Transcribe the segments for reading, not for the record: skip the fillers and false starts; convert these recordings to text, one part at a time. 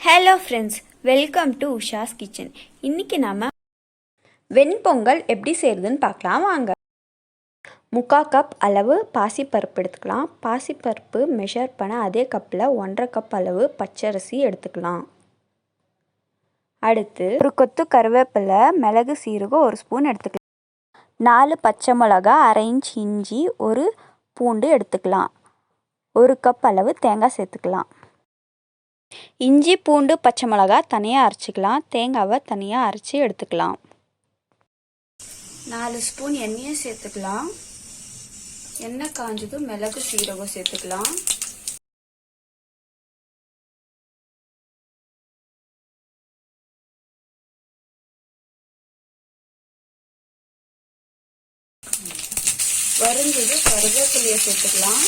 Hello friends, welcome to Usha's kitchen. இன்றைக்கி நாம் வெண்பொங்கல் எப்படி செய்கிறதுன்னு பார்க்கலாம் வாங்க. 3/4 கப் அளவு பாசிப்பருப்பு எடுத்துக்கலாம். பாசிப்பருப்பு மெஷர் பண்ண அதே கப்பில் 1/2 கப் அளவு பச்சரிசி எடுத்துக்கலாம். அடுத்து ஒரு கொத்து கருவேப்பிலை, மிளகு, சீரகம் 1 ஸ்பூன் எடுத்துக்கலாம். 4 பச்சை மிளகா, 1/2 இன்ச் இஞ்சி, 1 பூண்டு எடுத்துக்கலாம். 1 கப் அளவு தேங்காய் சேர்த்துக்கலாம். இஞ்சி, பூண்டு, பச்சை மிளகா தனியாக அரைச்சிக்கலாம். தேங்காவை தனியாக அரைச்சி எடுத்துக்கலாம். 4 ஸ்பூன் எண்ணெயை சேர்த்துக்கலாம். எண்ணெய் காஞ்சதும் மிளகு, சீரகம் சேர்த்துக்கலாம். வறுந்தது கருவேப்பிலையை சேர்த்துக்கலாம்.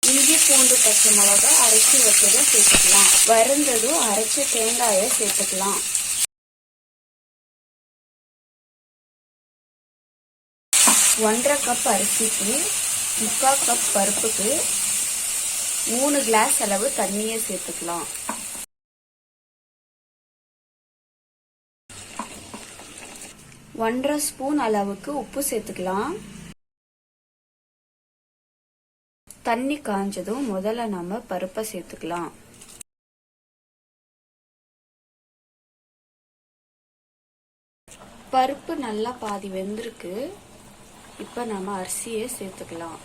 இஞ்சி, பூண்டு, பச்சை மிளகா அரைச்சி வச்சதை சேர்த்துக்கலாம். வறுந்ததும் அரைச்ச தேங்காயை சேர்த்துக்கலாம். ஒன்றரை கப் அரிசிக்கு 3/4 கப் பருப்புக்கு 3 கிளாஸ் அளவு தண்ணியை சேர்த்துக்கலாம். ஒன்றரை ஸ்பூன் அளவுக்கு உப்பு சேர்த்துக்கலாம். தண்ணி காஞ்சதும் முதல்ல நம்ம பருப்பை சேர்த்துக்கலாம். பருப்பு நல்லா பாதி வெந்திருக்கு. இப்ப நம்ம அரிசியை சேர்த்துக்கலாம்.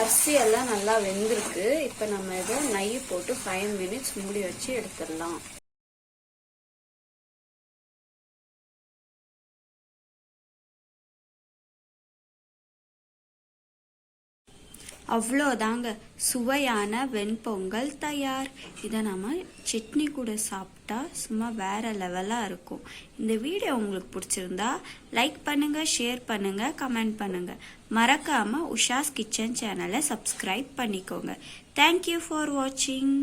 அரிசி எல்லாம் நல்லா வெந்திருக்கு. இப்ப நம்ம இதை நெய் போட்டு 5 மினிட்ஸ் மூடி வச்சு எடுத்துடலாம். அவ்வளோதாங்க, சுவையான வெண்பொங்கல் தயார். இதை நம்ம சட்னி கூட சாப்பிட்டா சும்மா வேற லெவலாக இருக்கும். இந்த வீடியோ உங்களுக்கு பிடிச்சிருந்தா லைக் பண்ணுங்க, ஷேர் பண்ணுங்க, கமெண்ட் பண்ணுங்க. மறக்காம உஷாஸ் கிச்சன் சேனலை சப்ஸ்கிரைப் பண்ணிக்கோங்க. தேங்க்யூ ஃபார் வாட்சிங்.